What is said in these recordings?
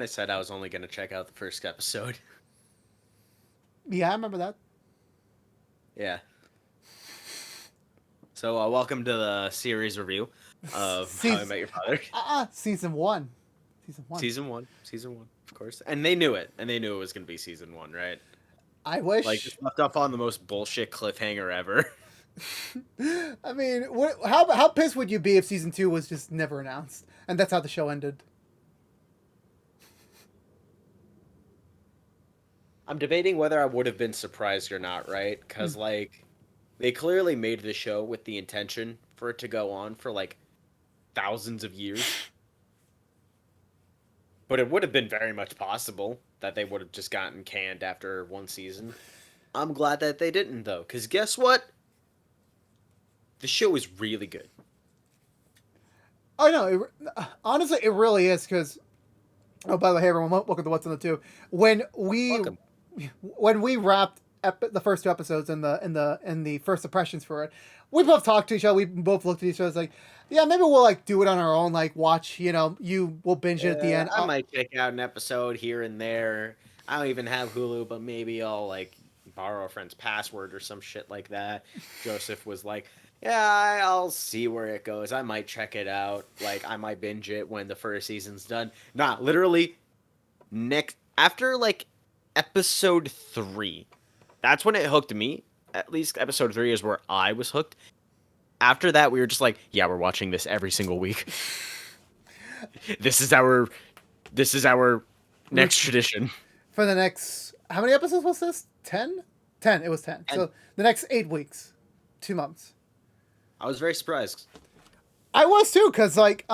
I said I was only going to check out the first episode. Yeah, I remember that. Yeah. So, welcome to the series review of How I Season, Met Your Father. season one. Season one. Season one, of course. And they knew it. And they knew it was going to be season one, right? I Like, wish. just left off on the most bullshit cliffhanger ever. I mean, how pissed would you be if season two was just never announced, and that's how the show ended? I'm debating whether I would have been surprised or not, right? Mm. Because, like, they clearly made the show with the intention for it to go on for, like, thousands of years. But it would have been very much possible that they would have just gotten canned after one season. I'm glad that they didn't, though, because guess what? The show is really good. Oh no, honestly, it really is because. Oh, by the way, hey everyone, welcome to What's in the Two. When we Welcome. when we wrapped the first two episodes and the first impressions for it, we both talked to each other. We both looked at each other. Like, yeah, maybe we'll like do it on our own. Like, watch, you will binge it at the Yeah, end. I might check out an episode here and there. I don't even have Hulu, but maybe I'll like borrow a friend's password or some shit like that. Joseph was like, "Yeah, I'll see where it goes. I might check it out. Like, I might binge it when the first season's done." Nah, literally next after like episode 3. That's when it hooked me. At least episode 3 is where I was hooked. After that, we were just like, "Yeah, we're watching this every single week. This is our next tradition." For the next, how many episodes was this? 10? 10. It was 10. And So the next 8 weeks, 2 months. I was very surprised. I was too, cause like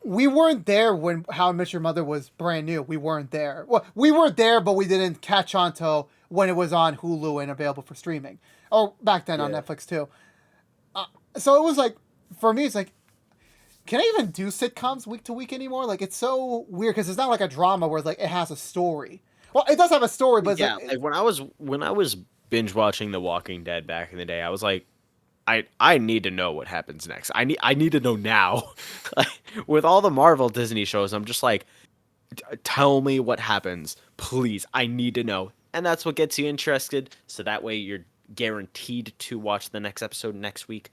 we weren't there when How I Met Your Mother was brand new. We weren't there. Well, we were there, but we didn't catch on to when it was on Hulu and available for streaming, or back then on Yeah. Netflix too. So it was like, for me, it's like, can I even do sitcoms week to week anymore? Like, it's so weird because it's not like a drama where like it has a story. Well, it does have a story, but it's Yeah, like, like when I was binge watching The Walking Dead back in the day, I was like, I need to know what happens next. I need to know now. Like, with all the Marvel Disney shows, I'm just like, tell me what happens, please. I need to know, and that's what gets you interested. So that way, you're guaranteed to watch the next episode next week.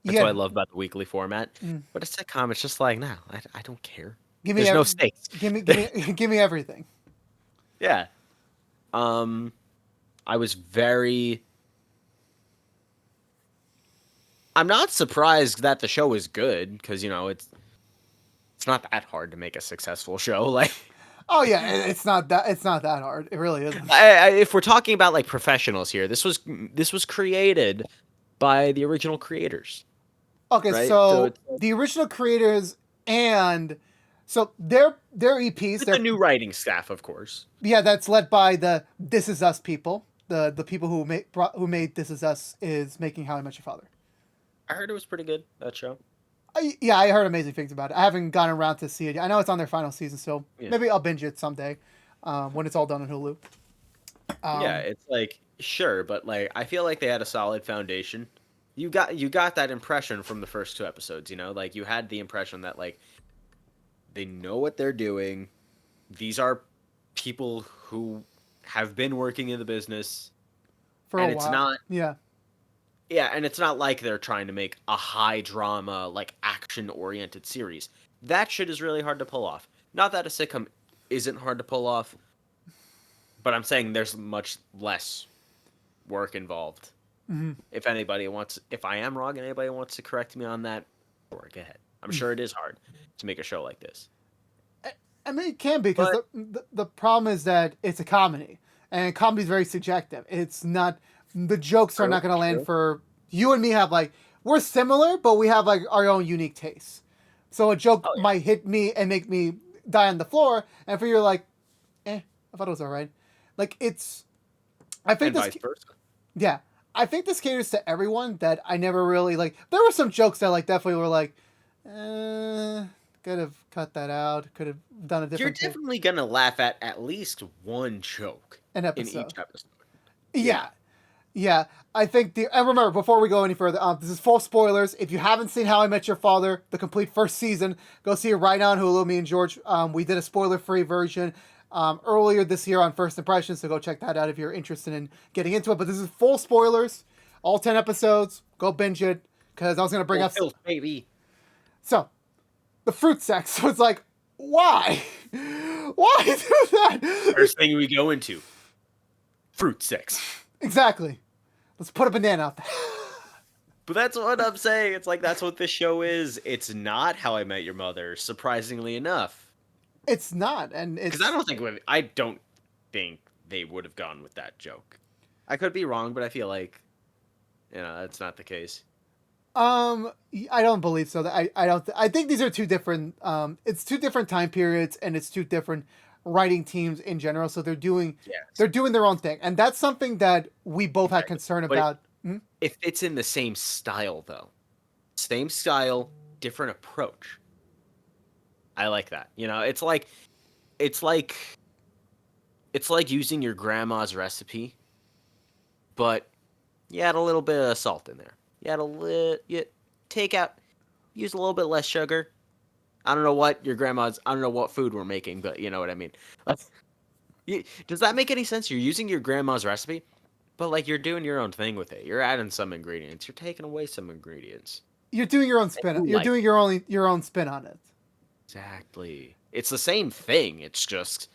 That's what yeah, I love about the weekly format. mm, But a sitcom, it's just like, no, I don't care. give me, There's no stakes. give me, give me everything. Yeah. Um, I was very. I'm not surprised that the show is good because it's not that hard to make a successful show. Like, Oh yeah, it's not that hard. It really isn't. if we're talking about like professionals here, this was created by the original creators, Okay, right? So so it's the original creators and so their EPs, with the new writing staff, of course. yeah, that's led by the This Is Us people. The people who made This Is Us is making How I Met Your Father. I heard it was pretty good, that show. Yeah, I heard amazing things about it. I haven't gotten around to see it yet. I know it's on their final season, so Yeah. maybe I'll binge it someday when it's all done on Hulu. Yeah, Um, it's like sure, but like I feel like they had a solid foundation. You got that impression from the first 2 episodes, like you had the impression that like they know what they're doing. These are people who have been working in the business, for a and it's while, not yeah. yeah, and it's not like they're trying to make a high drama like action oriented series. That shit is really hard to pull off. Not that a sitcom isn't hard to pull off, but I'm saying there's much less work involved. Hmm. If I am wrong and anybody wants to correct me on that, or go ahead. I'm sure it is hard to make a show like this. I mean, it can be because But the problem is that it's a comedy, and comedy is very subjective. It's not the jokes are true, not going to land true. for you and me. Have like we're similar, but we have like our own unique tastes. So a joke Oh yeah, might hit me and make me die on the floor, and for you, like, I thought it was alright. Like it's, I think and this, vice versa. yeah, I think this caters to everyone. That I never really like. There were some jokes that like definitely were like, could have cut that out. Could have done a You're different take. definitely gonna laugh at least one joke An in each episode. episode. Yeah, Yeah, Yeah, I think and remember, before we go any further, this is full spoilers. If you haven't seen How I Met Your Father, the complete first season, go see it right now on Hulu. Me and George, we did a spoiler-free version earlier this year on First Impressions, so go check that out if you're interested in getting into it. But this is full spoilers, all 10 episodes. Go binge it, because I was going to bring Oh, up... filth, baby. So, the fruit sex. So it's like, why? Why do that? First thing we go into, fruit sex. Exactly. Let's put a banana out there. But that's what I'm saying. It's like that's what this show is. It's not How I Met Your Mother, surprisingly enough. It's not, and it's... Because I don't think they would have gone with that joke. I could be wrong, but I feel like, that's not the case. I don't believe so. I don't. I think these are two different. It's two different time periods, and it's two different writing teams in general. So they're doing their own thing, and that's something that we both had concern But about. If it's in the same style, though, same style, different approach. I like that. It's like using your grandma's recipe, but you add a little bit of salt in there. You add use a little bit less sugar. I don't know what food we're making, but you know what I mean. Does that make any sense? You're using your grandma's recipe, but like you're doing your own thing with it. You're adding some ingredients. You're taking away some ingredients. You're doing your own spin. You're doing your own spin on it. Exactly. It's the same thing. It's just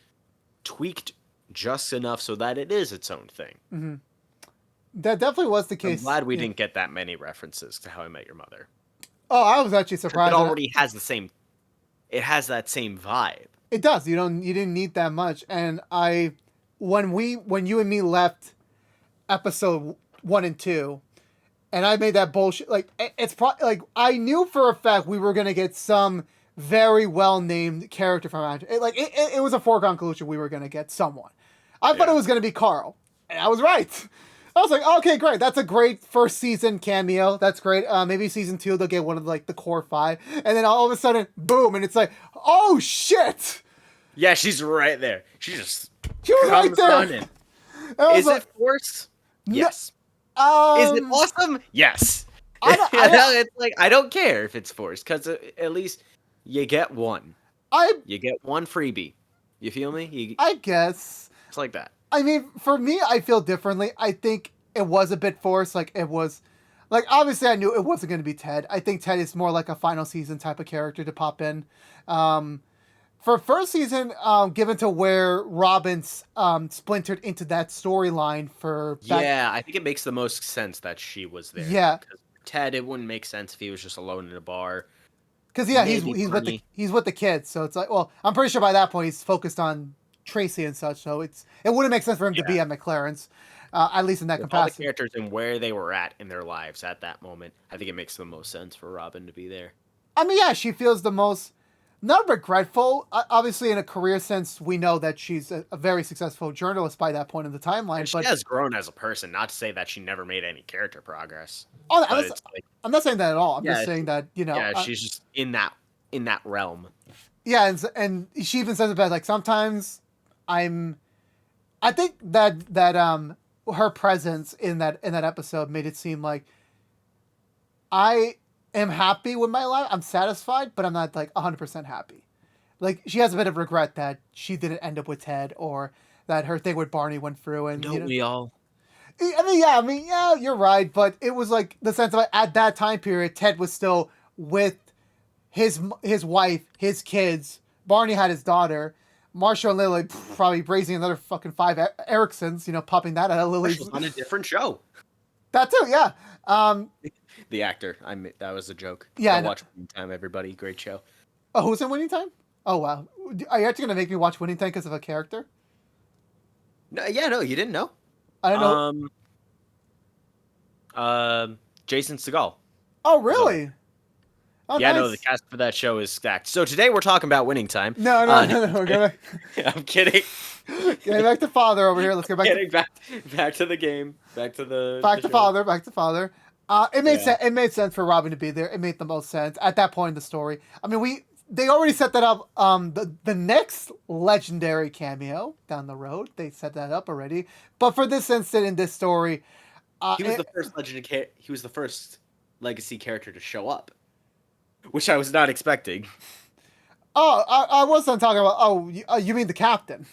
tweaked just enough so that it is its own thing. Mm-hmm. That definitely was the case. I'm glad we didn't get that many references to How I Met Your Mother. Oh, I was actually surprised. It already has the same. It has that same vibe. It does. You didn't need that much. And when you and me left episode 1 and 2, and I made that bullshit. Like it's probably like I knew for a fact we were gonna get some very well named character from it. It was a foregone conclusion we were gonna get someone. I thought it was gonna be Carl, and I was right. I was like, okay, great. That's a great first season cameo. That's great. Maybe season 2 they'll get one of like the core 5, and then all of a sudden, boom, and it's like, oh shit! Yeah, she's right there. She was right there. Is it forced? Yes. Is it awesome? Yes. It's like I don't care if it's forced because at least you get one. You get one freebie. You feel me? I guess it's like that. I mean, for me, I feel differently. I think it was a bit forced. Like it was, like obviously I knew it wasn't going to be Ted. I think Ted is more like a final season type of character to pop in. For first season, given to where Robin's splintered into that storyline for... I think it makes the most sense that she was there. Yeah. Because Ted, it wouldn't make sense if he was just alone in a bar. Because he's with the kids, so it's like, well, I'm pretty sure by that point he's focused on Tracy and such, so it wouldn't make sense for him to be at McLaren's, at least in that capacity. All the characters and where they were at in their lives at that moment, I think it makes the most sense for Robin to be there. I mean, yeah, she feels the most... Not regretful. Obviously, in a career sense, we know that she's a very successful journalist by that point in the timeline. And she has grown as a person. Not to say that she never made any character progress. Oh, I'm not saying that at all. I'm just saying that she's just in that realm. Yeah, and she even says about like sometimes I think that her presence in that episode made it seem like I am happy with my life. I'm satisfied, but I'm not like 100% happy. Like she has a bit of regret that she didn't end up with Ted, or that her thing with Barney went through. And don't we all? I mean, yeah, you're right. But it was like the sense of at that time period, Ted was still with his wife, his kids. Barney had his daughter. Marsha and Lily probably raising another fucking 5 Ericksons, popping that out of Lily's. On a different show. That too, yeah. The actor. That was a joke. Yeah. Watch Winning Time, everybody. Great show. Oh, who's in Winning Time? Oh, wow. Are you actually going to make me watch Winning Time because of a character? No, you didn't know. I don't know. Jason Segel. Oh, really? Oh, yeah, nice. No, the cast for that show is stacked. So today we're talking about Winning Time. No. We're gonna... I'm kidding. Getting back to Father over here. Let's get back. Back to the game. Back to Father. Back to Father. It made sense. It made sense for Robin to be there. It made the most sense at that point in the story. I mean, they already set that up. The next legendary cameo down the road, they set that up already. But for this instant in this story, He was the first he was the first legacy character to show up, which I was not expecting. Oh, I wasn't talking about. Oh, you mean the captain?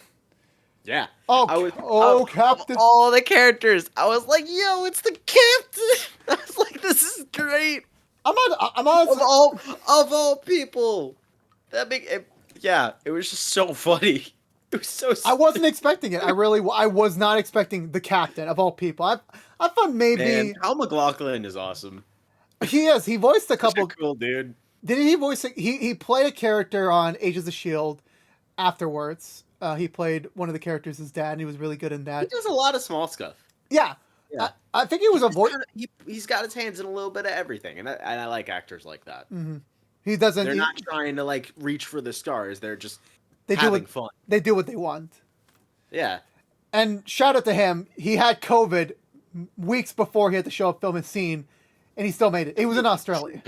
Yeah. Oh, Captain. Of all the characters, I was like, yo, it's the captain. I was like, this is great. I'm on. Of all people. Yeah, it was just so funny. It was so I wasn't expecting it. I was not expecting the captain of all people. I thought maybe Man, Al McLaughlin is awesome. he is. He voiced a couple. Cool dude. Did he voice? He played a character on Agents of Shield. Afterwards, he played one of the characters as dad, and he was really good in that. He does a lot of small stuff. Yeah. I think he was a voice. He's got his hands in a little bit of everything, and I like actors like that. Mm-hmm. He doesn't. They're not trying to like reach for the stars. They're just having fun. They do what they want. Yeah. And shout out to him. He had COVID weeks before he had to show up film his scene, and he still made it. He was in Australia,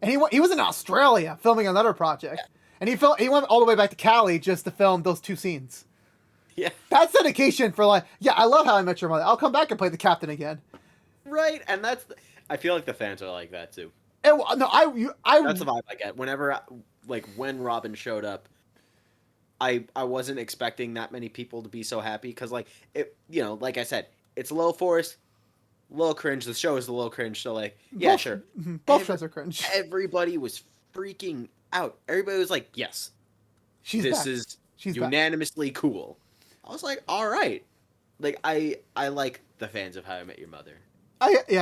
and he was in Australia filming another project, and he went all the way back to Cali just to film those 2 scenes. Yeah, that's dedication for like. Yeah, I love How I Met Your Mother. I'll come back and play the captain again. Right, and I feel like the fans are like that too. And, no, that's the vibe I get. Whenever, when Robin showed up, I wasn't expecting that many people to be so happy because, like, it, like I said, it's a little forced, a little cringe. The show is a little cringe, so like, yeah, sure. Both shows are cringe. Everybody was freaking out. Everybody was like, yes, this is unanimously cool. I was like, all right. Like, I like the fans of How I Met Your Mother.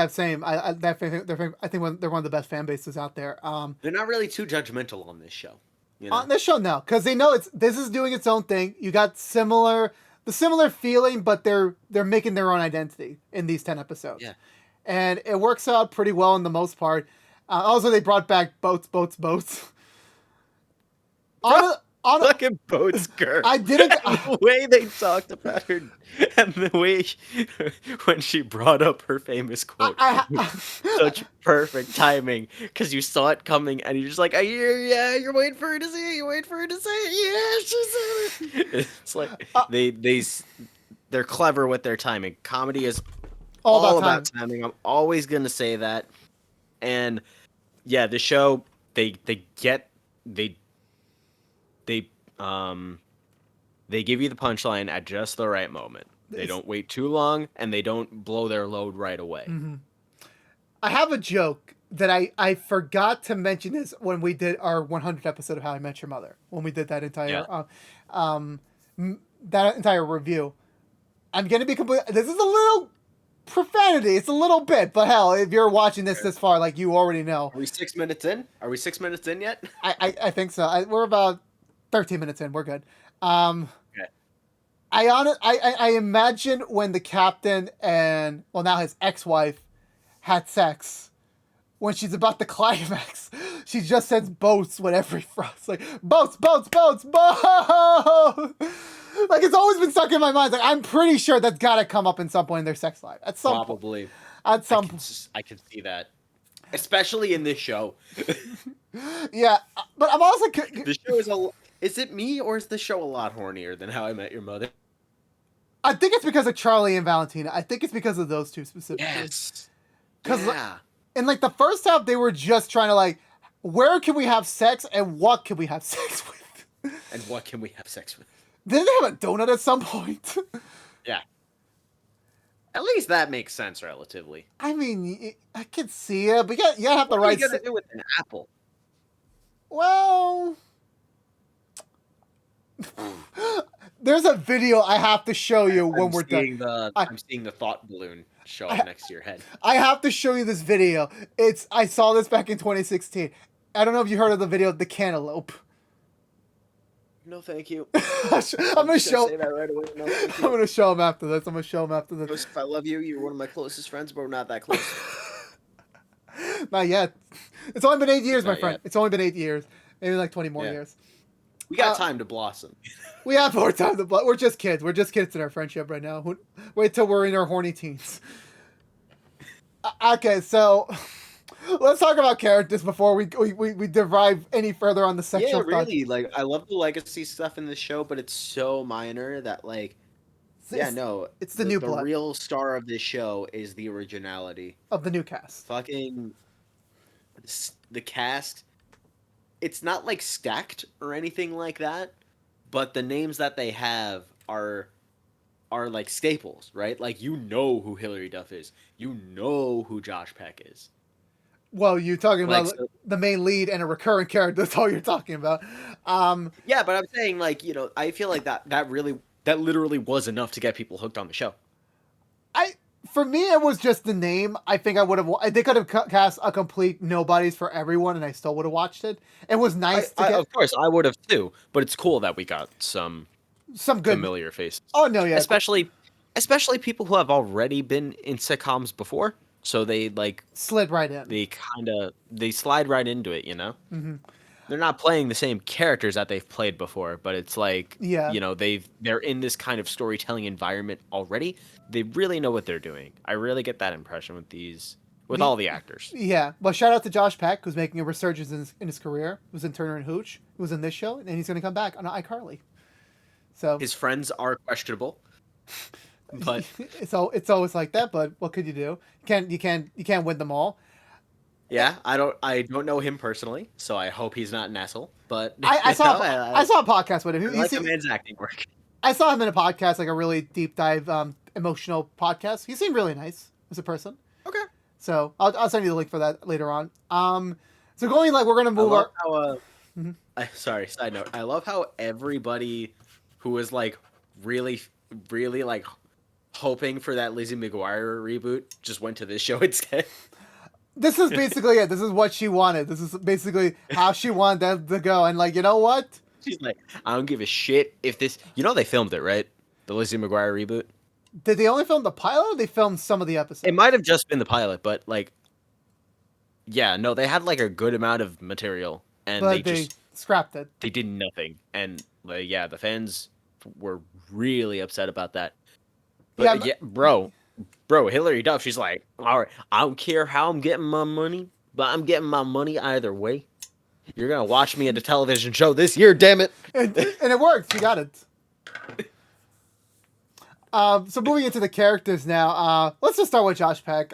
Same. I think they're one of the best fan bases out there. They're not really too judgmental on this show. On this show, no, because they know this is doing its own thing. You got the similar feeling, but they're making their own identity in these 10 episodes. Yeah, and it works out pretty well in the most part. Also, they brought back boats. Fucking boats, girl. I didn't. The way they talked about her, and the way when she brought up her famous quote, such perfect timing because you saw it coming, and you're just like, you're waiting for her to say it. You're waiting for her to say it. Yeah, she said it. It's like they're clever with their timing. Comedy is all about timing. I'm always gonna say that, and yeah, the show they give you the punchline at just the right moment. They don't wait too long, and they don't blow their load right away. Mm-hmm. I have a joke that I forgot to mention this when we did our 100th episode of How I Met Your Mother. When we did that entire review. I'm gonna be this is a little profanity. It's a little bit, but hell, if you're watching this far, like, you already know. Are we 6 minutes in? Are we 6 minutes in yet? I think so. We're about 13 minutes in. We're good. Okay. I imagine when the captain and, well, now his ex-wife had sex, when she's about to climax, she just says boats with every phrase. Like, boats! Like, it's always been stuck in my mind. Like, I'm pretty sure that's got to come up in some point in their sex life. At some Probably. Point. At some point. I can see that. Especially in this show. Yeah, but I'm also... The show is Is it me, or is the show a lot hornier than How I Met Your Mother? I think it's because of Charlie and Valentina. I think it's because of those two specifically. Yes. Because in, like, the first half, they were just trying to, like, where can we have sex and what can we have sex with? And what can we have sex with? Didn't they have a donut at some point? Yeah. At least that makes sense relatively. I mean, I could see it, but you gotta have the right... What are you gonna do with an apple? Well... There's a video I have to show you when we're done. I'm seeing the thought balloon show up next to your head. I have to show you this video. I saw this back in 2016. I don't know if you heard of the video, The Cantaloupe. No, thank you. I'm gonna show. Say that right away. No, thank you. I'm gonna show him after this. Joseph, I love you. You're one of my closest friends, but we're not that close. Not yet. It's only been 8 years, my friend. It's only been 8 years. Maybe like 20 more years. We got time to blossom. We have more time to blossom. We're just kids. We're just kids in our friendship right now. Wait till we're in our horny teens. Okay, so let's talk about characters before we derive any further on the sexual. Yeah, really. Like, I love the legacy stuff in the show, but it's so minor that, like, Yeah, no. It's the new The blood real star of this show is the originality. of the new cast. Fucking the cast. It's not like stacked or anything like that, but the names that they have are like staples, right? Like you know who Hillary Duff is. You know who Josh Peck is. Well, you're talking Like about so, the main lead and a recurring character. That's all you're talking about. yeah, but I'm saying like, I feel like that literally was enough to get people hooked on the show. I for me, it was just the name. I think I would have. They could have cast a complete nobodies for everyone, and I still would have watched it. It was nice to get Of course I would have too, but it's cool that we got some some good. familiar faces. Oh no, yeah, Especially people who have already been in sitcoms before, so they like slid right in. they slide right into it, Hmm. They're not playing the same characters that they've played before, but it's like, Yeah, they're in this kind of storytelling environment already. They really know what they're doing. I really get that impression with all the actors. yeah. Well, shout out to Josh Peck, who's making a resurgence in his career. He was in Turner and Hooch. He was in this show, and he's going to come back on iCarly. So His friends are questionable, but it's always like that. But what could you do? You can't win them all. yeah, I don't know him personally, so I hope he's not an asshole. But I saw I saw a podcast with him. I like the man's acting work. I saw him in a podcast, like a really deep dive, emotional podcast. He seemed really nice as a person. Okay. So I'll send you the link for that later on. So going like we're gonna I move love our. how, sorry, side note. I love how everybody who was like really, really like hoping for that Lizzie McGuire reboot just went to this show instead. This is basically it. This is what she wanted. This is basically how she wanted them to go. And like, you know what? She's like, I don't give a shit if this. They filmed it, right? The Lizzie McGuire reboot. Did they only film the pilot, or they filmed some of the episodes? It might have just been the pilot, but like, yeah, no, they had like a good amount of material, and But they they just scrapped it. they did nothing, and like, yeah, the fans were really upset about that. But yeah, bro, Hillary Duff, she's like, all right, I don't care how I'm getting my money, but I'm getting my money either way. You're gonna watch me at a television show this year, damn it! And it worked. You got it. So moving into the characters now, let's just start with Josh Peck.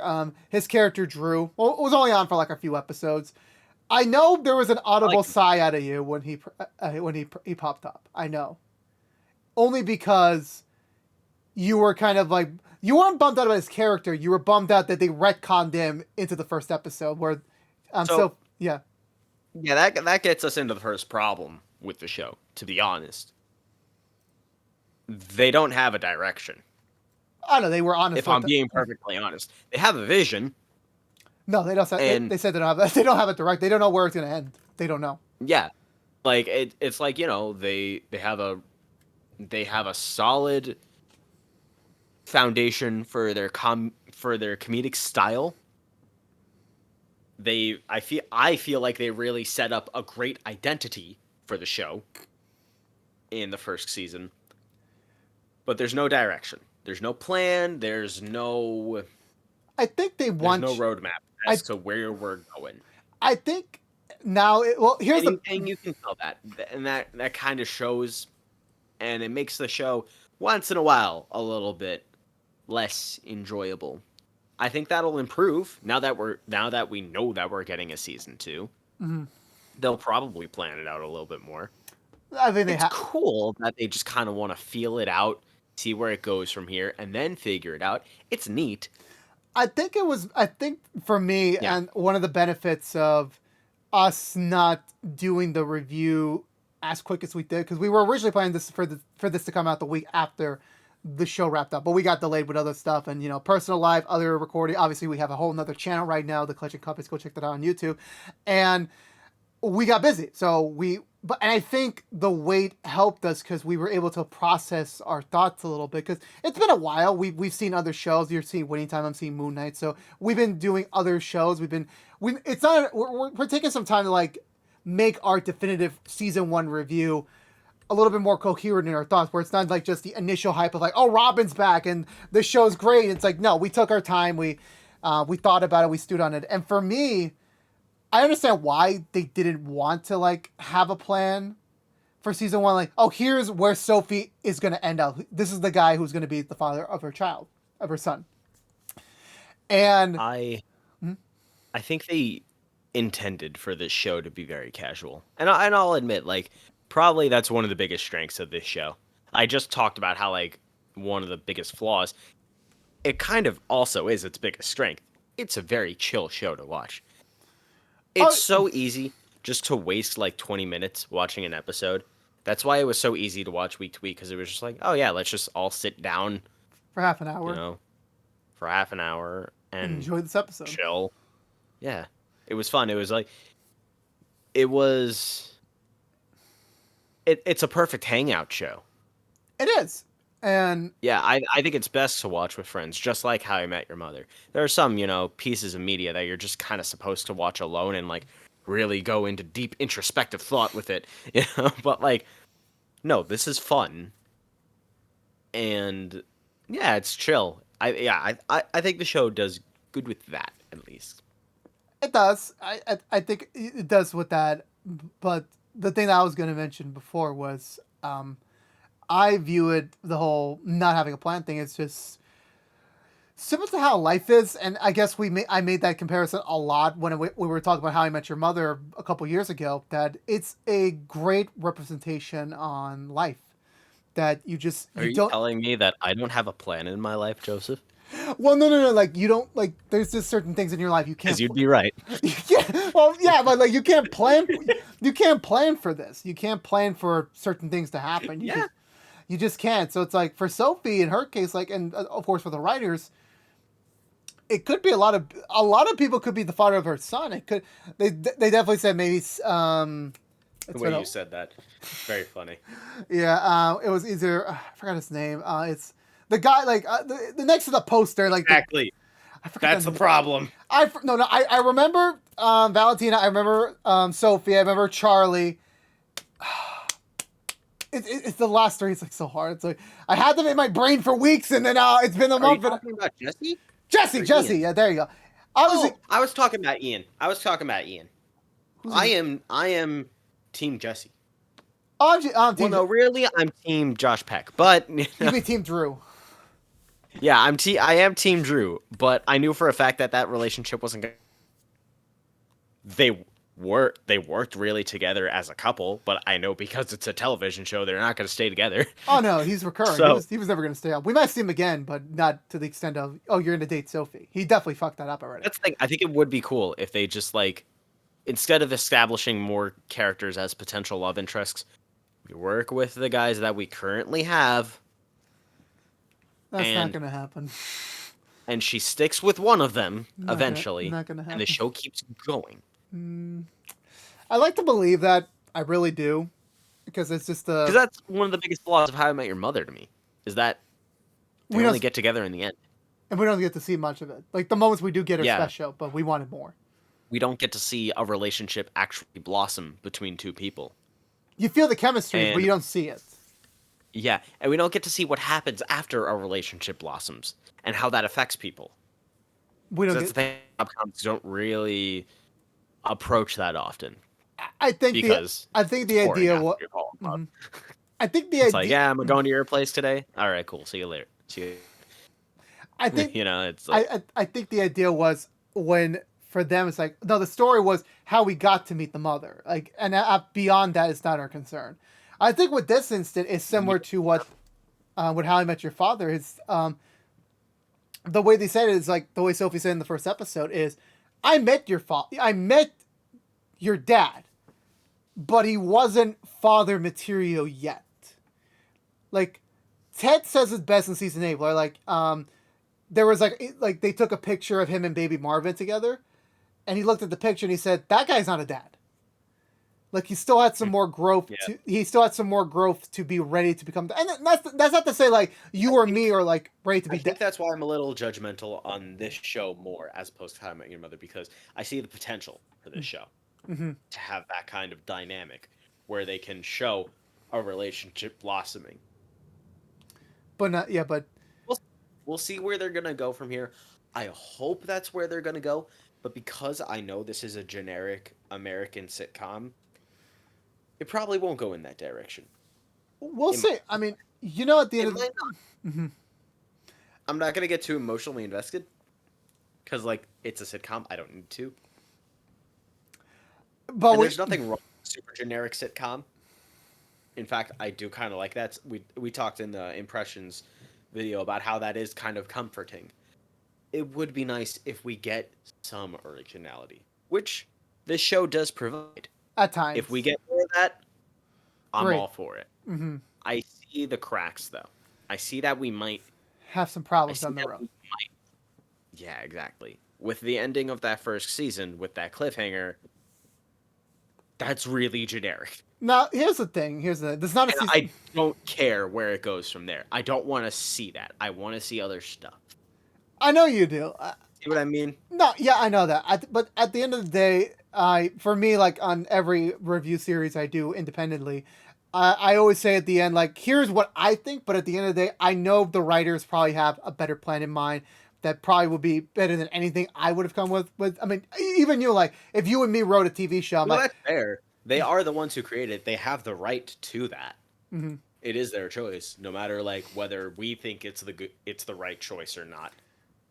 His character Drew, well, was only on for like a few episodes. I know there was an audible sigh out of you when he popped up. I know, only because you were kind of like you weren't bummed out about his character. You were bummed out that they retconned him into the first episode. Where, yeah. Yeah, that gets us into the first problem with the show. To be honest, they don't have a direction. I know they were honest. If I'm being perfectly honest, they have a vision. No, they don't. They said they don't have. They don't have it direct. They don't know where it's going to end. They don't know. Yeah, like it's like they have a solid foundation for their comedic style. I feel like they really set up a great identity for the show in the first season. But there's no direction. There's no plan. There's no I think they want no roadmap as to where we're going. I think now here's and you can tell that, and that kind of shows, and it makes the show once in a while a little bit less enjoyable. I think that'll improve now that we know that we're getting a season 2. Mm-hmm. They'll probably plan it out a little bit more. I think it's cool that they just kind of want to feel it out, see where it goes from here, and then figure it out. It's neat. I think for me, and one of the benefits of us not doing the review as quick as we did, because we were originally planning this for this to come out the week after the show wrapped up, but we got delayed with other stuff and personal life, other recording. Obviously, we have a whole nother channel right now, the Collection Compass. Go check that out on YouTube, and we got busy. And I think the wait helped us because we were able to process our thoughts a little bit, because it's been a while. We've seen other shows. You're seeing Winning Time. I'm seeing Moon Knight. So we've been doing other shows. We're taking some time to like make our definitive season 1 review a little bit more coherent in our thoughts, where it's not like just the initial hype of like, oh, Robin's back and the show's great. It's like, no, we took our time. We thought about it. We stewed on it. And for me, I understand why they didn't want to like have a plan for season one, like, oh, here's where Sophie is going to end up. This is the guy who's going to be the father of her child, of her son. And I think they intended for this show to be very casual. And I'll admit, like, probably that's one of the biggest strengths of this show. I just talked about how, like, one of the biggest flaws. It kind of also is its biggest strength. It's a very chill show to watch. It's so easy just to waste like 20 minutes watching an episode. That's why it was so easy to watch week to week, because it was just like, oh yeah, let's just all sit down, for half an hour, you know, for half an hour and enjoy this episode. chill. Yeah, it was fun. It was like, it was. It's a perfect hangout show. It is. And yeah, I think it's best to watch with friends, just like How I Met Your Mother. There are some, pieces of media that you're just kind of supposed to watch alone and like really go into deep introspective thought with it, But like, no, this is fun, and yeah, it's chill. I think the show does good with that, at least. It does. I think it does with that. But the thing that I was going to mention before was, I view it, the whole not having a plan thing, is just similar to how life is. And I guess I made that comparison a lot when we were talking about How I Met Your Mother a couple years ago, that it's a great representation on life. That you just... Are you telling me that I don't have a plan in my life, Joseph? Well, no. Like, you don't, like, there's just certain things in your life you can't... Because you'd be right. Yeah, well, yeah, but like, you can't plan for this. You can't plan for certain things to happen. You just can't. So it's like, for Sophie, in her case, like, and of course for the writers, it could be a lot of people could be the father of her son. It could, they definitely said maybe, the way you said that, very funny. Yeah, it was either, I forgot his name. It's the guy, like, the next to the poster, like, exactly. That's the problem. I remember Valentina. I remember Sophie. I remember Charlie. It's the last three. It's like so hard. It's like I had them in my brain for weeks, and then it's been a month. Are you talking about Jesse? Jesse. Yeah, there you go. I was talking about Ian. I am Team Jesse. I'm team. Well, no, really, I'm Team Josh Peck, but You be Team Drew. Yeah, I am Team Drew, but I knew for a fact that relationship wasn't going. They worked really together as a couple, but I know because it's a television show, they're not going to stay together. Oh no, he's recurring. So, he was never going to stay up. We might see him again, but not to the extent of, oh, you're going to date Sophie. He definitely fucked that up already. That's the thing. I think it would be cool if they just, like, instead of establishing more characters as potential love interests, we work with the guys that we currently have. That's not going to happen. And she sticks with one of them eventually. Not gonna happen. And the show keeps going. I like to believe that. I really do. Because it's just because that's one of the biggest flaws of How I Met Your Mother to me, is that we only get together in the end. And we don't get to see much of it. Like, the moments we do get are special, but we wanted more. We don't get to see a relationship actually blossom between two people. You feel the chemistry, but you don't see it. Yeah, and we don't get to see what happens after a relationship blossoms and how that affects people. That's the thing. Sitcoms don't really approach that often. I think the idea was. I think the idea. It's like, yeah, I'm going to your place today. All right, cool. See you later. See you. I think it's. Like, I think the idea was when for them it's like, no, the story was how we got to meet the mother. Like, and beyond that, it's not our concern. I think with this instant is similar to what How I Met Your Father is. The way they said it is like the way Sophie said in the first episode is, I met your dad, but he wasn't father material yet. Like, Ted says it best in season 8, where like there was like they took a picture of him and baby Marvin together, and he looked at the picture and he said, that guy's not a dad. Like, he still had some more growth. Yeah. He still had some more growth to be ready to become. And that's not to say like you or me are like ready to be. I think that's why I'm a little judgmental on this show more as opposed to How I Met Your Mother, because I see the potential for this show to have that kind of dynamic where they can show a relationship blossoming. But not but we'll see where they're gonna go from here. I hope that's where they're gonna go, but because I know this is a generic American sitcom, It probably won't go in that direction. We'll It, see. I mean, at the it end of might not. Mhm. I'm not gonna get too emotionally invested because like it's a sitcom. I don't need to. but And we there's nothing wrong with a super generic sitcom. In fact, I do kind of like that. We talked in the impressions video about how that is kind of comforting. It would be nice if we get some originality, which this show does provide. at times If we get more of that, I'm great. all for it. Hmm. I see the cracks though. I see that we might. Have some I problems see down the that road. we might. Yeah, exactly. With the ending of that first season, with that cliffhanger, that's really generic. Now, here's the thing. This is not a And season. I don't care where it goes from there. I don't want to see that. I want to see other stuff. I know you do. See what I mean? No, yeah, I know that. But at the end of the day, for me, like on every review series I do independently, I always say at the end, like, here's what I think. But at the end of the day, I know the writers probably have a better plan in mind that probably would be better than anything I would have come with. I mean, even you, like, if you and me wrote a TV show, I'm Well, like, that's fair. They are the ones who created it. They have the right to that. mhm. It is their choice, no matter like whether we think it's the right choice or not.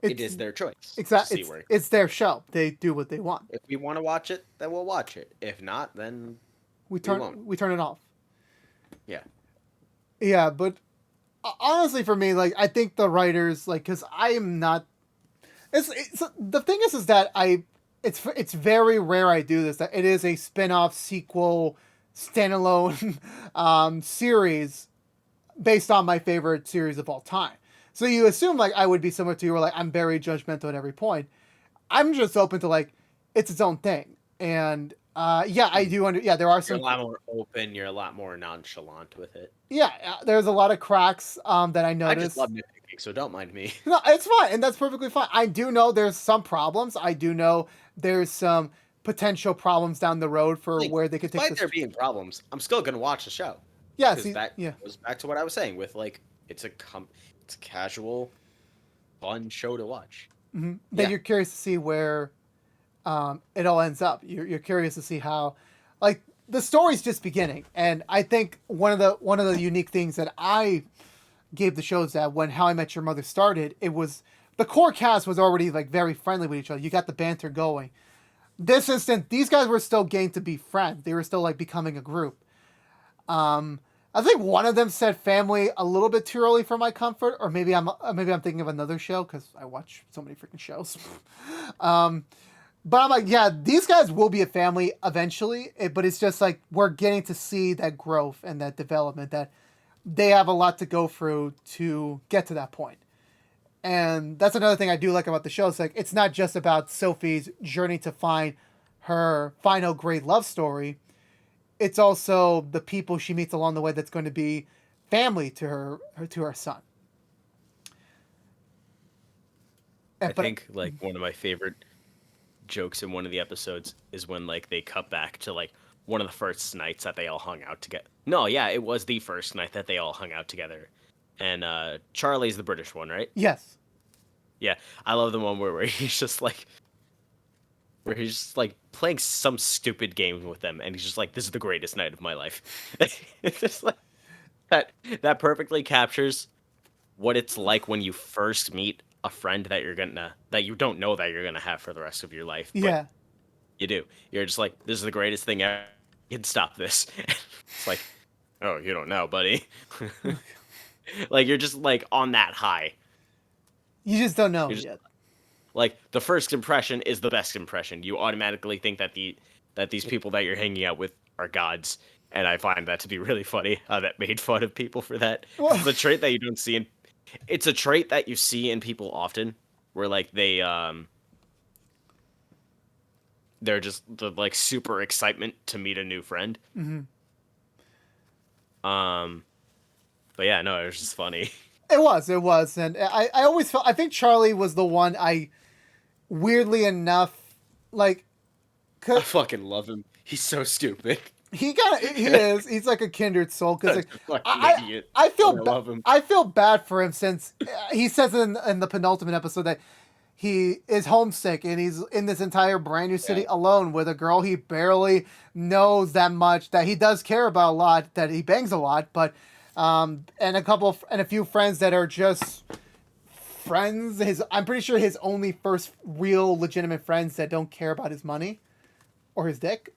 It It's is their choice to exactly see where. it's their show. They do what they want. If we want to watch it, then we'll watch it. If not, then We won't. we turn it off. yeah. Yeah, but honestly, for me, like, I think the writers, like, because I am not. It's the thing is that it's very rare I do this. That it is a spin-off sequel, standalone, series based on my favorite series of all time. So you assume like I would be similar to you, where like I'm very judgmental at every point. I'm just open to like it's its own thing, and yeah, I do yeah, there are You're some a lot more open. You're a lot more nonchalant with it. yeah, there's a lot of cracks that I I just noticed. love nitpicking, so don't mind me. No, it's fine, and that's perfectly fine. I do know there's some problems. I do know there's some potential problems down the road for Like, where they could take despite this. there being problems, I'm still gonna watch the show Yeah, because see, that yeah, goes back to what I was saying with like it's a casual, fun show to watch. then Yeah. you're curious to see where it all ends up. You're curious to see how, like, the story's just beginning, and I think one of the unique things that I gave the shows that when How I Met Your Mother started, it was the core cast was already like very friendly with each other. You got the banter going. This instant, these guys were still getting to be friends. They were still like becoming a group. I think one of them said family a little bit too early for my comfort, or maybe I'm thinking of another show because I watch so many freaking shows. But I'm like, yeah, these guys will be a family eventually, but it's just like we're getting to see that growth and that development that they have a lot to go through to get to that point. And that's another thing I do like about the show. It's like it's not just about Sophie's journey to find her final great love story. It's also the people she meets along the way that's going to be family to her son. I think like one of my favorite jokes in one of the episodes is when like they cut back to like one of the first nights that they all hung out together. No, yeah, it was the first night that they all hung out together. And Charlie's the British one, right? Yes. Yeah, I love the one where he's just like playing some stupid game with them and he's just like, this is the greatest night of my life. It's just like that perfectly captures what it's like when you first meet a friend that you don't know that you're gonna have for the rest of your life. But Yeah. you do. You're just like, this is the greatest thing ever. You can stop this. It's like, oh, you don't know, buddy. Like you're just like on that high. You just don't know You're just- yet. Like the first impression is the best impression. You automatically think that these people that you're hanging out with are gods. And I find that to be really funny how that made fun of people for that. Well- It's a trait that you don't see in it's a trait that you see in people often where like they're just the like super excitement to meet a new friend. Hmm. But yeah, no, it was just funny. It was, and I always felt I think Charlie was the one I weirdly enough like. I fucking love him. He's so stupid. He is. He's like a kindred soul because Such a fucking I idiot. I feel I love him. I feel bad for him since he says in the penultimate episode that he is homesick and he's in this entire brand new city Yeah. alone with a girl he barely knows that much, that he does care about a lot, that he bangs a lot, but and a few friends that are just friends. I'm pretty sure his only first real legitimate friends that don't care about his money or his dick.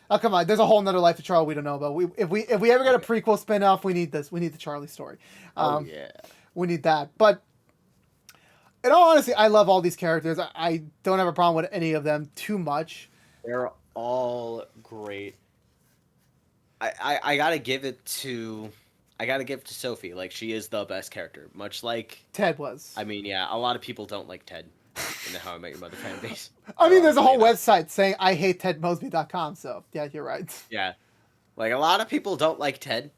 Oh, come on, there's a whole nother life to Charlie we don't know about. If we ever get a prequel spin-off, we need this. We need the Charlie story. Oh yeah. We need that. But in all honesty, I love all these characters. I don't have a problem with any of them too much. They're all great. I gotta give it to Sophie. Like, she is the best character. Much like, Ted was. I mean, yeah, a lot of people don't like Ted in the How I Met Your Mother fan base. I mean, there's a whole You know? website saying I hate TedMosby.com. So yeah, you're right. Yeah, like, a lot of people don't like Ted,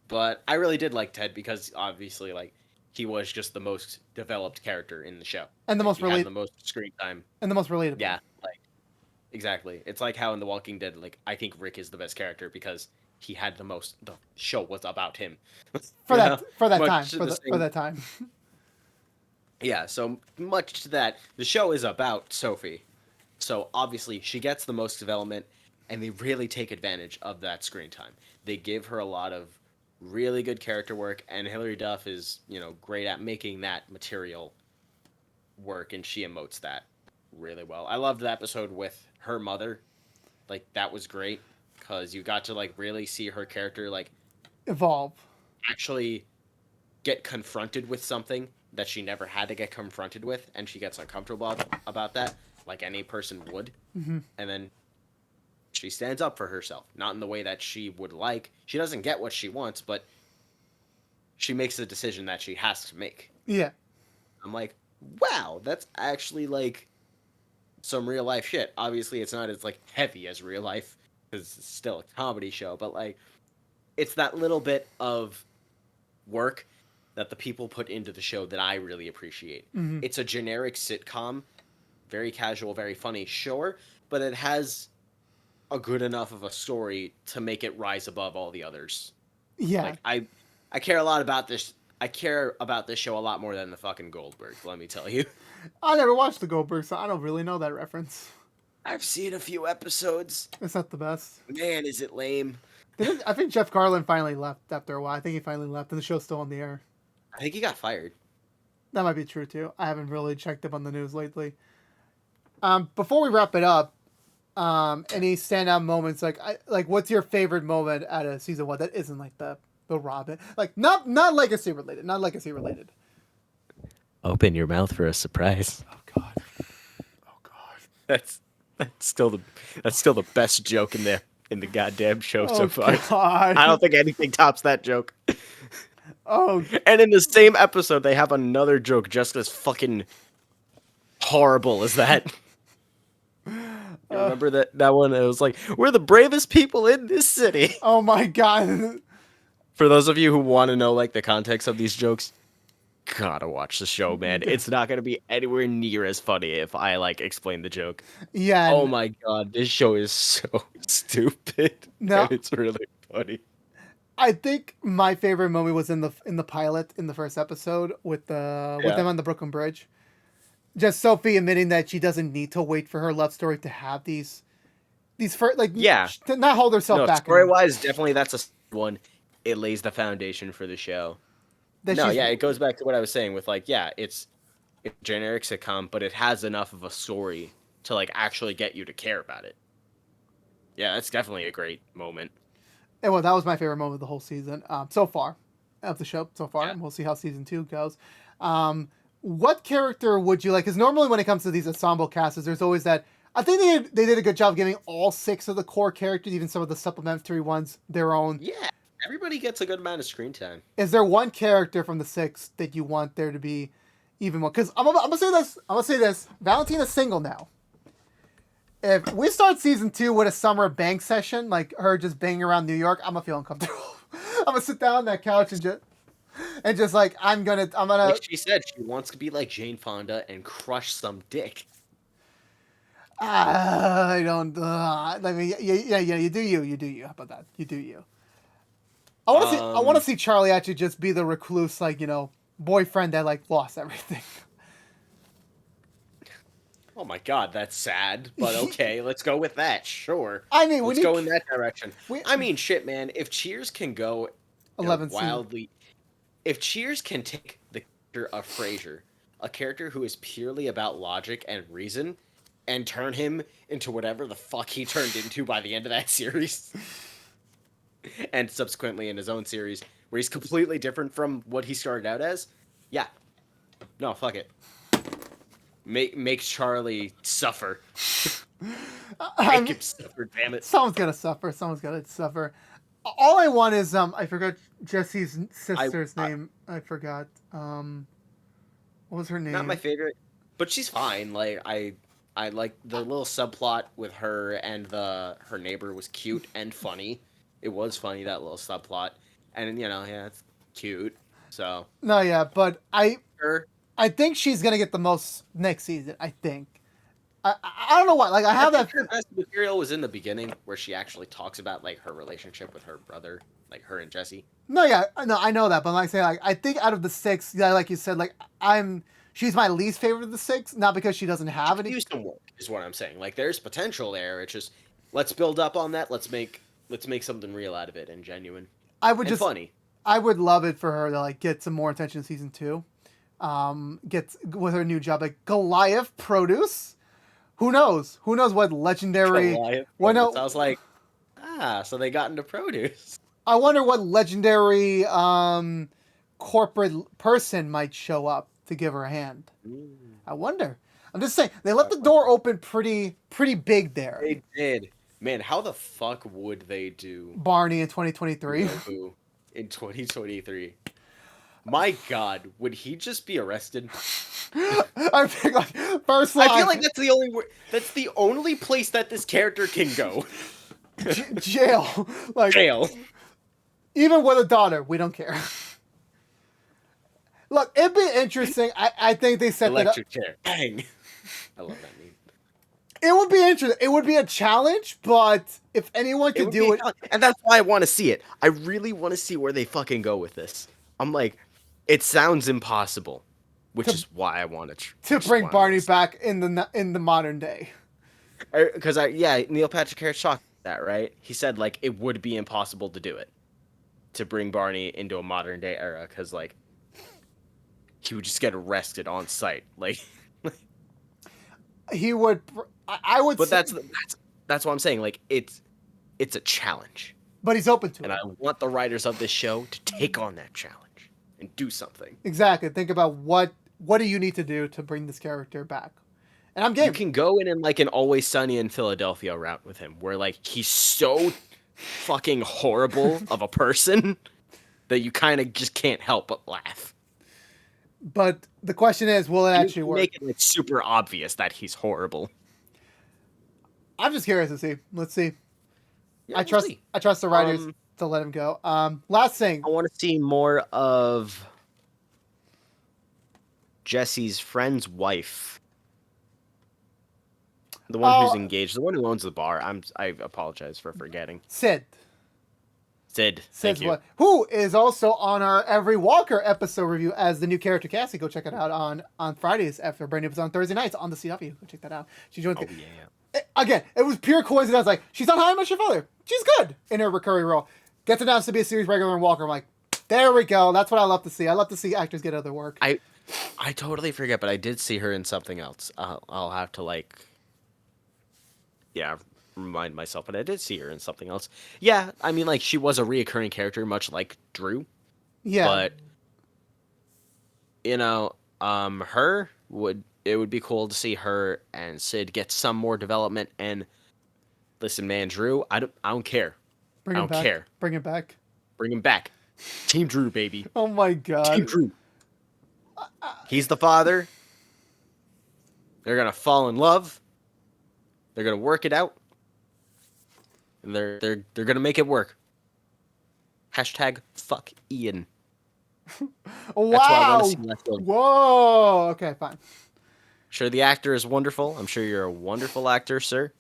but I really did like Ted because obviously, like, he was just the most developed character in the show. And the most He had the relatable. most screen time. And the most relatable. Yeah, like, exactly. It's like how in The Walking Dead, like, I think Rick is the best character because he had the most. The show was about him. For You that know? for that Much time. to For the the, for same- that time. Yeah, so much to that, the show is about Sophie. So obviously she gets the most development, and they really take advantage of that screen time. They give her a lot of really good character work, and Hilary Duff is, great at making that material work, and she emotes that really well. I loved the episode with her mother. Like, that was great, because you got to, like, really see her character, like, Evolve. actually get confronted with something that she never had to get confronted with, and she gets uncomfortable about that, like any person would. Mhm. And then she stands up for herself, not in the way that she would like. She doesn't get what she wants, but she makes the decision that she has to make. Yeah. I'm like, wow, that's actually, like, some real life shit. Obviously, it's not as, like, heavy as real life, because it's still a comedy show, but, like, it's that little bit of work that the people put into the show that I really appreciate. Mhm. It's a generic sitcom, very casual, very funny, sure, but it has a good enough of a story to make it rise above all the others. Yeah. Like, I care a lot about this. I care about this show a lot more than the fucking Goldberg, let me tell you. I never watched the Goldberg, so I don't really know that reference. I've seen a few episodes. It's not the best. Man, is it lame. I think Jeff Garlin finally left after a while. I think he finally left, and the show's still on the air. I think he got fired. That might be true too. I haven't really checked up on the news lately. Before we wrap it up, any standout moments? Like what's your favorite moment out of season 1 that isn't like the Robin? Like not legacy related, not legacy related. Open your mouth for a surprise. Oh god. Oh god. That's still the best joke in the goddamn show so far. God. I don't think anything tops that joke. Oh, And in the same episode, they have another joke just as fucking horrible as that. You remember that one? It was like, "We're the bravest people in this city." oh my god. For those of you who want to know like the context of these jokes, gotta watch the show, man. It's not gonna be anywhere near as funny if I like explain the joke. Yeah. Oh my god, this show is so stupid. No. And it's really funny. I think my favorite moment was in the pilot in the first episode with Yeah. them on the Brooklyn Bridge. Just Sophie admitting that she doesn't need to wait for her love story to have these Yeah. to not hold herself No, back. story wise, definitely that's a one. It lays the foundation for the show. That No, she's- yeah, it goes back to what I was saying with like, yeah, it's a generic sitcom, but it has enough of a story to like actually get you to care about it. Yeah, that's definitely a great moment. And well, that was my favorite moment of the whole season so far of the show so far. Yeah. And we'll see how season 2 goes. What character would you like? Because normally when it comes to these ensemble casts, there's always that. I think they did a good job giving all 6 of the core characters, even some of the supplementary ones, their own. Yeah, everybody gets a good amount of screen time. Is there one character from the 6 that you want there to be even more? Because I'm gonna say this. I'm gonna say this. Valentina's single now. If we start season 2 with a summer bang session, like her just banging around New York, I'm gonna feel uncomfortable. I'm gonna sit down on that couch and just like I'm gonna. Like she said, she wants to be like Jane Fonda and crush some dick. I don't. I mean, yeah. You do you. You do you. How about that? You do you. I want to see. I want to see Charlie actually just be the recluse, like boyfriend that like lost everything. Oh my god, that's sad. But okay, let's go with that. Sure. I mean, Let's go in that direction. we I mean, shit, man. If Cheers can go in a 11th season. wildly, if Cheers can take the character of Frasier, a character who is purely about logic and reason, and turn him into whatever the fuck he turned into by the end of that series, and subsequently in his own series, where he's completely different from what he started out as, yeah, no, fuck it. Make Charlie suffer. Make him suffer, damn it. Someone's gonna suffer. Someone's gonna suffer. All I want is I forgot Jesse's sister's name. I forgot. What was her name? Not my favorite, but she's fine. Like I like the little subplot with her and her neighbor was cute and funny. It was funny, that little subplot, and yeah, it's cute. So No, yeah, but her. I think she's gonna get the most next season. I think. I don't know why. Like I have that. Her best material was in the beginning, where she actually talks about like her relationship with her brother, like her and Jesse. No, yeah, no, I know that, but like I say, like I think out of the six, yeah, like you said, like she's my least favorite of the six, not because she doesn't have any. Use some work is what I'm saying. Like there's potential there. It's just let's build up on that. Let's make something real out of it and genuine. I would and just, funny. I would love it for her to like get some more attention in season 2. Gets with her new job, like Goliath Produce. Who knows? Who knows what legendary? Goliath. No, So I was like, so they got into produce. I wonder what legendary corporate person might show up to give her a hand. I wonder. I'm just saying they left the door open pretty big there. They did. Man, how the fuck would they do Barney in 2023. Goku in 2023? My God, would he just be arrested? I think like first line. I feel like that's the only place that this character can go. Jail. Like Jail. even with a daughter, we don't care. Look, it'd be interesting. I think they set that up. Electric chair. Bang. I love that meme. It would be interesting. It would be a challenge, but if anyone could do it, and that's why I want to see it. I really want to see where they fucking go with this. I'm like, it sounds impossible, which is why I want to bring Barney back in the modern day. Because Neil Patrick Harris talked that, right? He said like it would be impossible to do it, to bring Barney into a modern day era, because like he would just get arrested on site, like. He would. I would. But that's what I'm saying. Like it's a challenge. But he's open to it. And I want the writers of this show to take on that challenge and do something. Exactly. Think about what do you need to do to bring this character back. And I'm game. You can go in like an Always Sunny in Philadelphia route with him, where like he's so fucking horrible of a person that you kind of just can't help but laugh. But the question is, will it actually work? Make it like super obvious that he's horrible. I'm just curious to see. Let's see. Yeah, I trust the writers to let him go. Last thing. I want to see more of Jesse's friend's wife. The one who's engaged, the one who owns the bar. I apologize for forgetting. Sid. Thank you. Who is also on our Every Walker episode review as the new character Cassie. Go check it out on Fridays after Brandy was on Thursday nights on the CW. Go check that out. She joined. Again, it was pure coincidence. Like, she's on How I Met Your Father. She's good in her recurring role. Gets announced to be a series regular in Walker. I'm like, there we go. That's what I love to see. I love to see actors get other work. I totally forget, but I did see her in something else. I'll have to remind myself, but I did see her in something else. Yeah, I mean, like, she was a reoccurring character, much like Drew. Yeah. But, it would be cool to see her and Sid get some more development. And listen, man, Drew, I don't care. I don't care. Bring him back. Bring him back. Team Drew, baby. Oh my God. Team Drew. He's the father. They're gonna fall in love. They're gonna work it out. And they're gonna make it work. Hashtag fuck Ian. Wow. That's why I want to see Left Field. Whoa. Okay, fine. Sure, the actor is wonderful. I'm sure you're a wonderful actor, sir.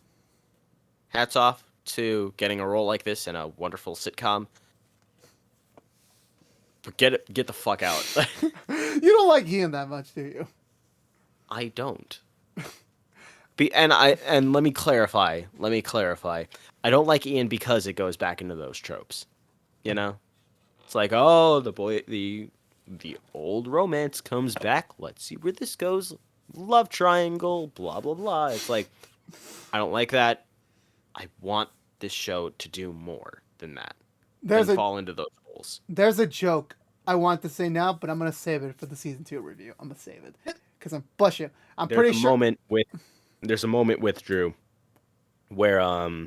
Hats off to getting a role like this in a wonderful sitcom. Get the fuck out. You don't like Ian that much, do you? I don't. And let me clarify. I don't like Ian because it goes back into those tropes. You know? It's like, oh, the old romance comes back. Let's see where this goes. Love triangle, blah blah blah. It's like, I don't like that. I want this show to do more than that. Fall into those holes. There's a joke I want to say now, but I'm gonna save it for the season 2 review. I'm gonna save it because I'm bullshit. There's a moment with Drew where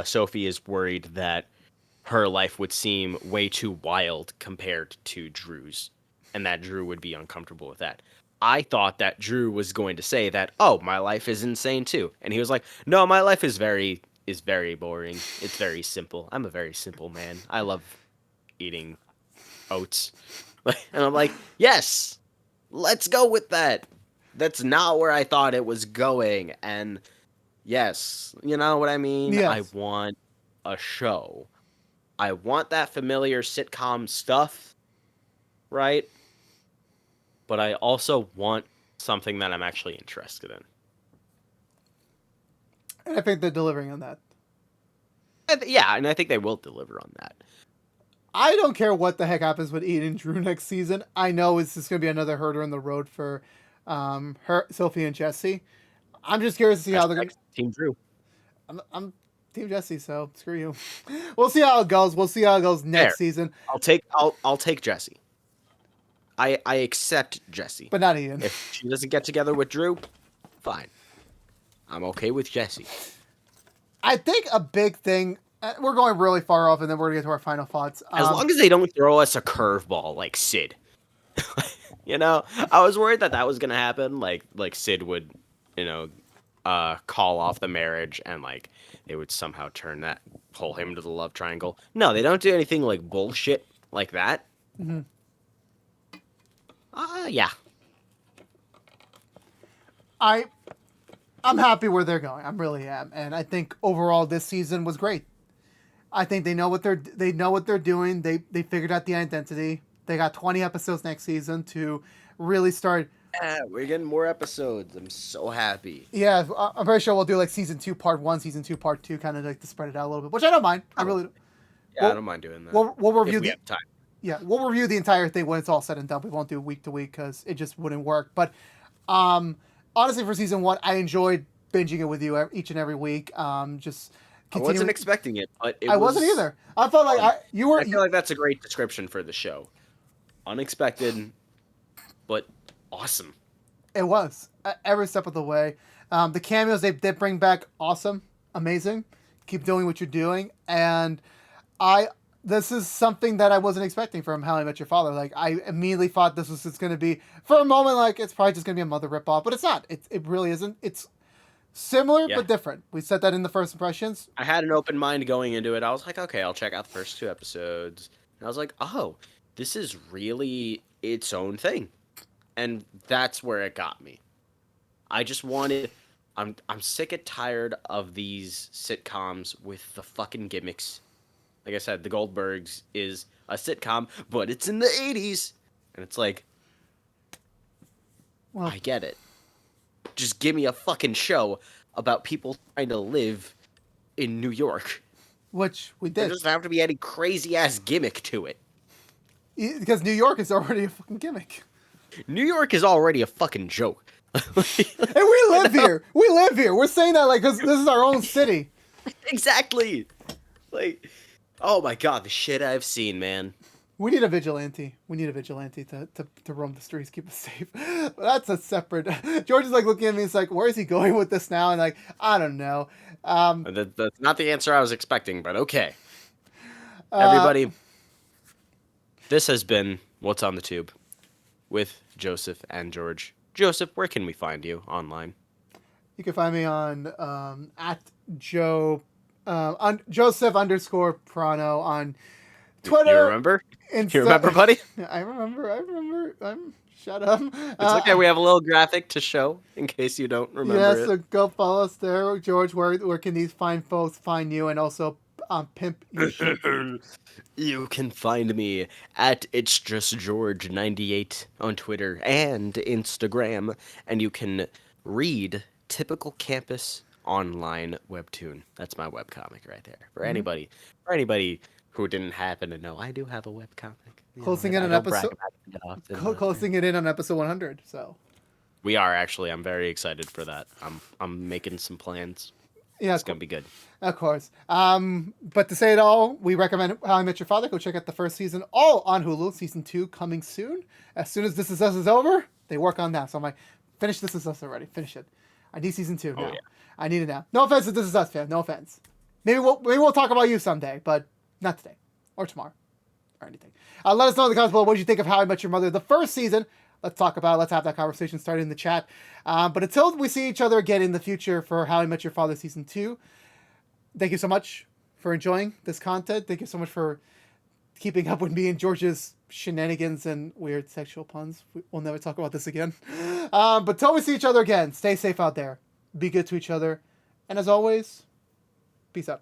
Sophie is worried that her life would seem way too wild compared to Drew's, and that Drew would be uncomfortable with that. I thought that Drew was going to say that, oh, my life is insane too. And he was like, no, my life is very boring. It's very simple. I'm a very simple man. I love eating oats. And I'm like, yes, let's go with that. That's not where I thought it was going. And yes, you know what I mean? Yes. I want a show. I want that familiar sitcom stuff, right? But I also want something that I'm actually interested in. And I think they're delivering on that. And I think they will deliver on that. I don't care what the heck happens with Ian and Drew next season. I know it's just going to be another herder in the road for Sophie and Jesse. I'm just curious to see how they're going to... Team Drew. I'm Team Jesse, so screw you. We'll see how it goes. We'll see how it goes next season. I'll take Jesse. I accept Jesse. But not Ian. If she doesn't get together with Drew, fine. I'm okay with Jesse. I think a big thing... we're going really far off, and then we're going to get to our final thoughts. As long as they don't throw us a curveball like Sid. You know? I was worried that was going to happen. Like Sid would, call off the marriage, and, like, they would somehow pull him to the love triangle. No, they don't do anything, like, bullshit like that. Mm-hmm. Yeah. I'm happy where they're going. I really am, and I think overall this season was great. I think they know what they're doing. They figured out the identity. They got 20 episodes next season to really start. Yeah, we're getting more episodes. I'm so happy. Yeah, I'm pretty sure we'll do like season 2 part 1, season 2 part 2, kind of like to spread it out a little bit, which I don't mind. I really don't. Yeah, I don't mind doing that. We'll review if we have time. Yeah, we'll review the entire thing when it's all said and done. We won't do week to week because it just wouldn't work. But honestly, for season 1, I enjoyed binging it with you each and every week. I wasn't expecting it, but I wasn't either. I felt like I feel like that's a great description for the show. Unexpected, but awesome. It was every step of the way. The cameos they did bring back, awesome, amazing. Keep doing what you're doing, and this is something that I wasn't expecting from How I Met Your Father. Like, I immediately thought this was just going to be, for a moment, like, it's probably just going to be a mother ripoff, but it's not. It really isn't. It's similar, but different. We said that in the first impressions. I had an open mind going into it. I was like, okay, I'll check out the first 2 episodes. And I was like, oh, this is really its own thing. And that's where it got me. I just wanted... I'm sick and tired of these sitcoms with the fucking gimmicks. Like I said, The Goldbergs is a sitcom, but it's in the 80s. And it's like, well, I get it. Just give me a fucking show about people trying to live in New York. Which we did. There doesn't have to be any crazy-ass gimmick to it. Because New York is already a fucking gimmick. New York is already a fucking joke. And we live here. We live here. We're saying that like because this is our own city. Exactly. Like, oh my god, the shit I've seen, man. We need a vigilante. We need a vigilante to roam the streets, keep us safe. But that's a separate... George is like looking at me, it's like, where is he going with this now? And like, I don't know. That's not the answer I was expecting, but okay. Everybody, this has been What's on the Tube with Joseph and George. Joseph, where can we find you online? You can find me on at Joseph _ Prano on Twitter. You remember? You remember, buddy? I remember. Shut up. It's okay. We have a little graphic to show in case you don't remember it. So go follow us there. George, where can these fine folks find you? And also on Pimp You Should. You can find me at It's Just George 98 on Twitter and Instagram, and you can read Typical Campus Online webtoon. That's my webcomic right there. For anybody who didn't happen to know, I do have a webcomic. Closing in I an don't brag episode. about it often, but Closing it in on episode 100. So we are actually. I'm very excited for that. I'm making some plans. yeah, It's gonna be good. of course. But to say it all, we recommend How I Met Your Father. Go check out the first season, all on Hulu. Season 2 coming soon. As soon as This Is Us is over, they work on that. So I'm like, finish This Is Us already. Finish it. I need season 2 now. yeah. I need it now. No offense to This Is Us fan. No offense. Maybe we'll talk about you someday, but not today or tomorrow or anything. Let us know in the comments below what did you think of How I Met Your Mother, the first season. Let's talk about it. Let's have that conversation started in the chat. But until we see each other again in the future for How I Met Your Father Season 2, thank you so much for enjoying this content. Thank you so much for keeping up with me and George's shenanigans and weird sexual puns. We'll never talk about this again. But until we see each other again, stay safe out there. Be good to each other. And as always, peace out.